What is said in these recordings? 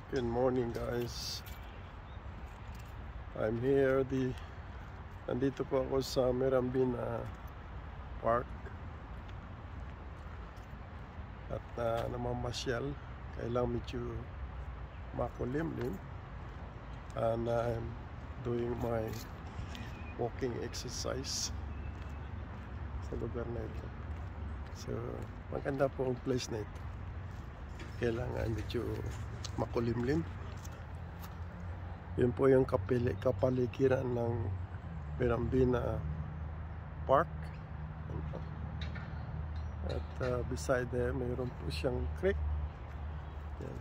Good morning, guys. I'm here. Nandito po ako sa Mirambina Park at namamasyal. Kailang medyo makulimlim, and I'm doing my walking exercise sa lugar na ito. So maganda po ang place na ito. Kailangan medyo makulimlim. Yun po yung kapaligiran ng Mirambina Park. At beside there, mayroon po siyang creek. Yan.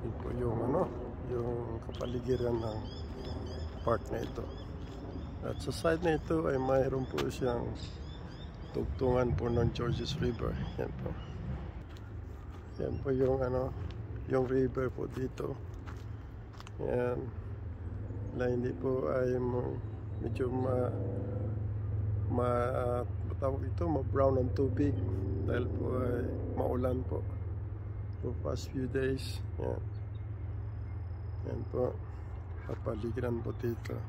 Yun po yung kapaligiran ng park na ito. At sa side na ito ay mayroon po siyang tugtungan po ng Georges River. Yan po. Yan po yung river po dito. Yan. Na hindi po ay medyo matawag ito, ma-brown ang tubig dahil po ay maulan po for past few days. Yan. Yan po. Kapaligiran po dito.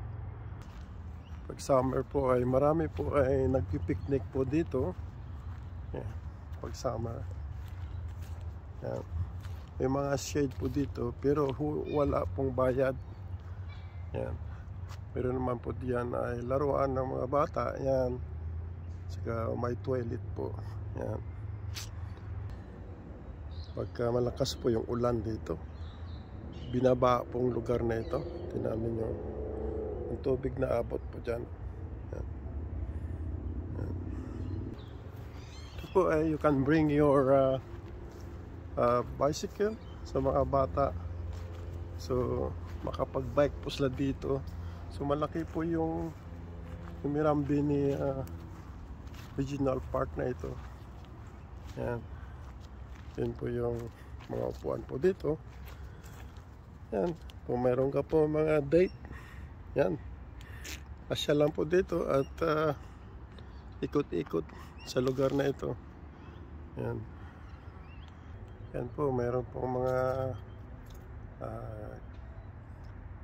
Pag summer po ay marami po ay nagpipiknik po dito. Yan. Pag summer. Yan. May mga shade po dito pero wala pong bayad. Yan. Pero naman po diyan ay laruan ng mga bata. Yan. Saka may toilet po. Yan. Pagka malakas po yung ulan dito, binaba pong lugar na ito. Tinamin nyo ang tubig na abot po dyan. Yan. Yan. Ito po ay you can bring your bicycle sa mga bata. So makapag-bike po sila dito. So malaki po yung Mirambini Regional Park na ito. Yan. Yan po yung mga upuan po dito. Yan. Kung meron ka po mga date, yan. Asya lang po dito at ikot-ikot sa lugar na ito. Yan. Yan po, meron po mga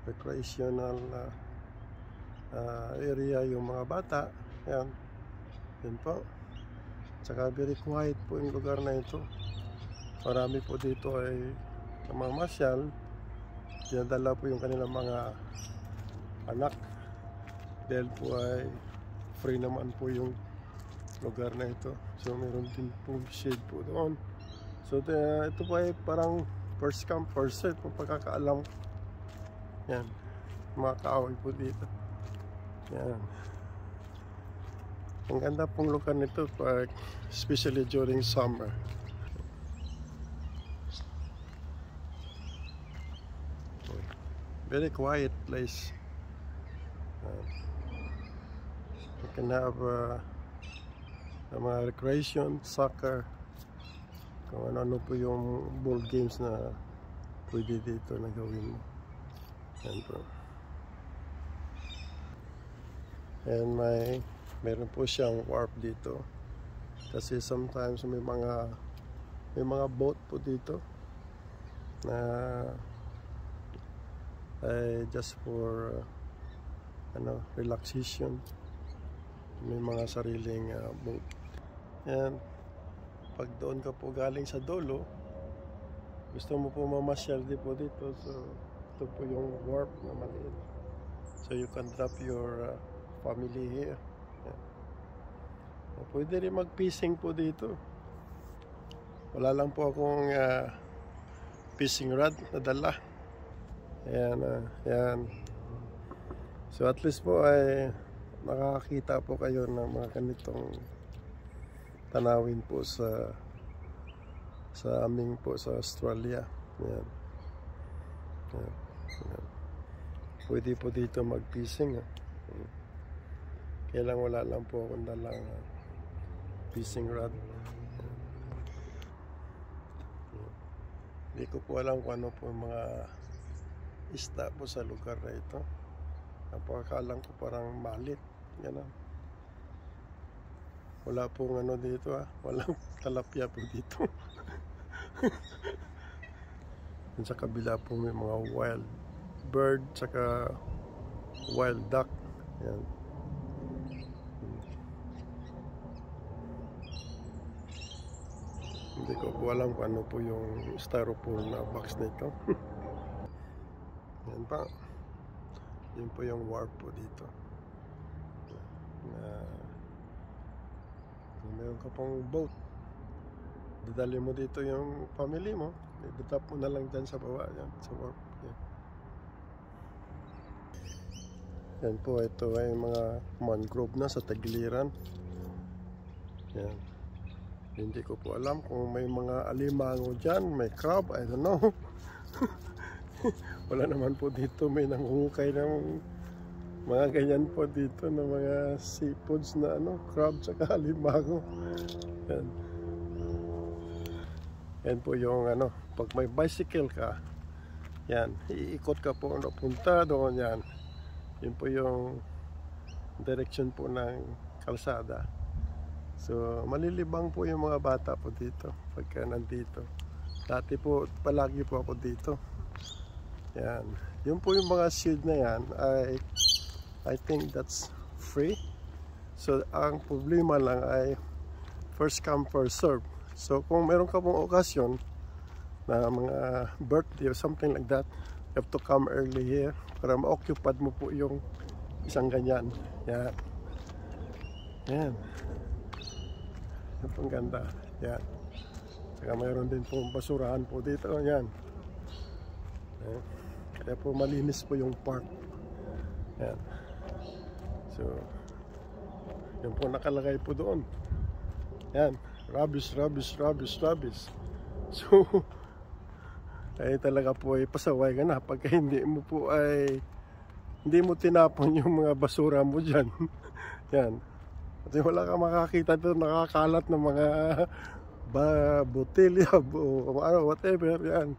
recreational area yung mga bata. Yan. Yan po. Tsaka very quiet po yung lugar na ito. Marami po dito ay namamasyal. Dinadala po yung kanilang mga anak dahil po ay free naman po yung lugar na ito. So meron din po shade po doon. So ito po ay parang first come first serve kung pagkakaalam. Yan, mga kaaway po dito. Yan. Ang ganda pong lugar nito pag especially during summer. Very quiet place. You can have mga recreation, soccer, kung ano po yung ball games na pwede dito na gawin mo. Yan po. And meron po siyang wharf dito. Kasi sometimes may mga boat po dito na just for relaxation. May mga sariling boat. Yan. Pag doon ka po galing sa dulo, gusto mo po mamasyal din po dito, so ito po yung wharf na maliit, so you can drop your family here. Yan. Pwede rin mag-fishing po dito. Wala lang po akong fishing rod na dala. Ayan, yan. So at least po ay nakakita po kayo ng mga ganitong tanawin po sa aming po sa Australia. Yan. Yan. Yan. Pwede po dito mag-fishing. Kailang wala lang po akong dalang fishing rod. Hindi ko po alam kung ano po mga isda po sa lugar na ito. Napakakalang ko parang malit. Yan. Wala pong ano dito walang talapya po dito. Yun sa kabila po may mga wild bird saka wild duck. Yan. Hindi ko po alam kung ano po yung styrofoam na box nito. Yan pa. Yun po yung warp po dito. Kung meron ka pong boat, dadali mo dito yung family mo, itatap mo na lang dyan sa baba, yan, sa warp. Yan. Yan po, ito ay mga mangrove na sa tagiliran. Yan. Hindi ko po alam kung may mga alimango dyan, may crab, I don't know. Wala naman po dito, may nanghukay ng mga ganyan po dito na mga seafoods na crab saka alimango. Yan. Yan po yung pag may bicycle ka, yan, iikot ka po punta doon yan. Yun po yung direction po ng kalsada. So, malilibang po yung mga bata po dito pagka nandito. Dati po, palagi po ako dito. Yan. Yun po yung mga shield na yan, I think that's free. So, ang problema lang ay first come, first serve. So, kung meron ka pong okasyon na mga birthday or something like that, you have to come early here para ma-occupied mo po yung isang ganyan. Yan. Yan. Yan pong ganda. Yan. Saka mayroon din pong basurahan po dito. Yan. Yan. Kaya po malinis po yung park. Yan. So, yun po nakalagay po doon. Yan. Rubbish, rubbish, rubbish, rubbish. So, ay talaga po ay pasaway ka na pagka hindi mo po ay hindi mo tinapon yung mga basura mo dyan. Yan. Kasi wala ka makakita doon nakakalat ng mga botelya o whatever. Yan.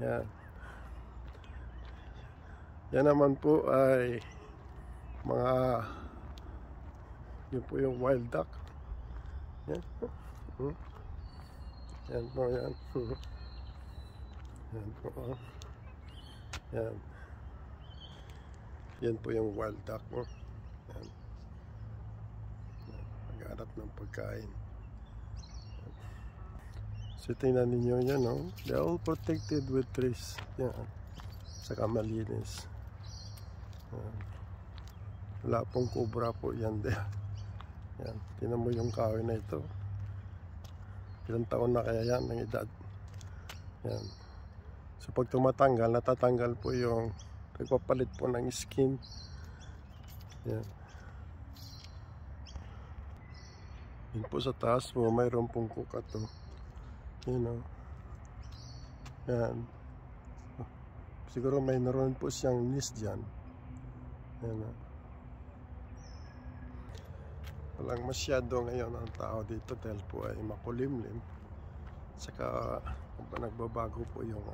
Yan. Yan naman po ay mga yun po yung wild duck. Yan. Yan po yan. Yan po. Yan. Yan po yung wild duck mo. Yan. Naghanap ng pagkain. So tingnan ninyo yan, no? They're all protected with trees. Yan. Saka malinis. Yan. Wala pong cobra po yan there. Yan. Tingnan mo yung kahoy na ito. Ilang taon na kaya yan ng edad. Yan. So pag tumatanggal, natatanggal po yung nagpapalit po ng skin. Yan. Yun po sa taas po, mayroon pong kuka to. Yan o. Yan. Siguro may naroon po siyang nest dyan. Yan o. Walang masyado ngayon ang tao dito dahil po ay makulimlim. Saka nagbabago po yung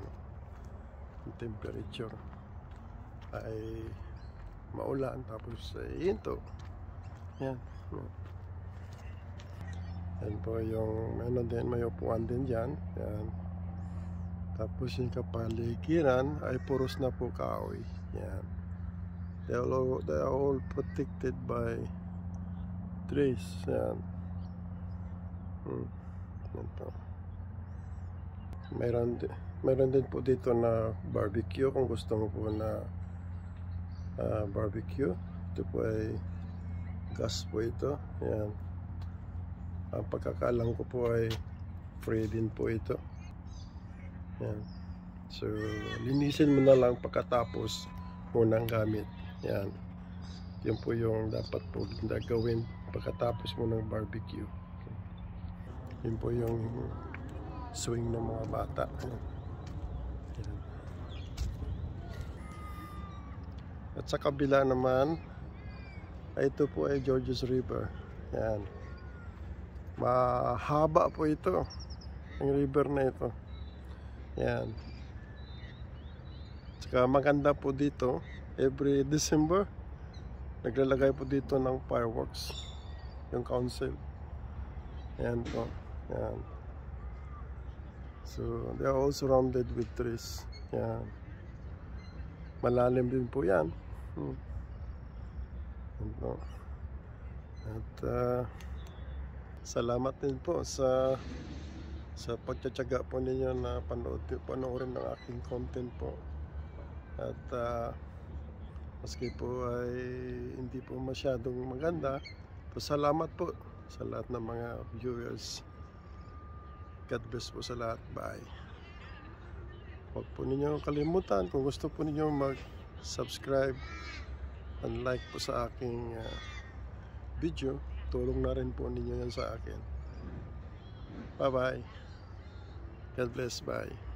yung temperature. Ay maulan tapos hinto. Yan. Yan po yung may upuan din dyan. Yan. Tapos yung kapaligiran ay puros na po kahoy. Yan. They are all protected by trees. Yan. Yan po. Meron din po dito na barbecue kung gusto mo po na barbecue. Ito po ay gas po ito. Yan. Ang pagkakalang ko po ay free din po ito. Yan. So, linisin mo na lang pagkatapos munang gamit. Yan. Yun po yung dapat po gawin pagkatapos mo ng barbecue. Yun po yung swing ng mga bata. Yan. At sa kabila naman, ito po ay Georges River. Yan. Mahaba po ito. Ang river na ito. Yan. Saka maganda po dito. Every December, naglalagay po dito ng fireworks. yung council. Ayan po. Ayan. So, they are all surrounded with trees. Ayan. Malalim din po yan. Ayan po. At salamat din po sa pagtsatsaga po ninyo na panoorin ng aking content po. At maski po ay hindi po masyadong maganda, so salamat po sa lahat ng mga viewers. God bless po sa lahat. Bye. Huwag po ninyo kalimutan, kung gusto po ninyo mag-subscribe and like po sa aking video, tulong na rin po ninyo yan sa akin. Bye bye. God bless. Bye.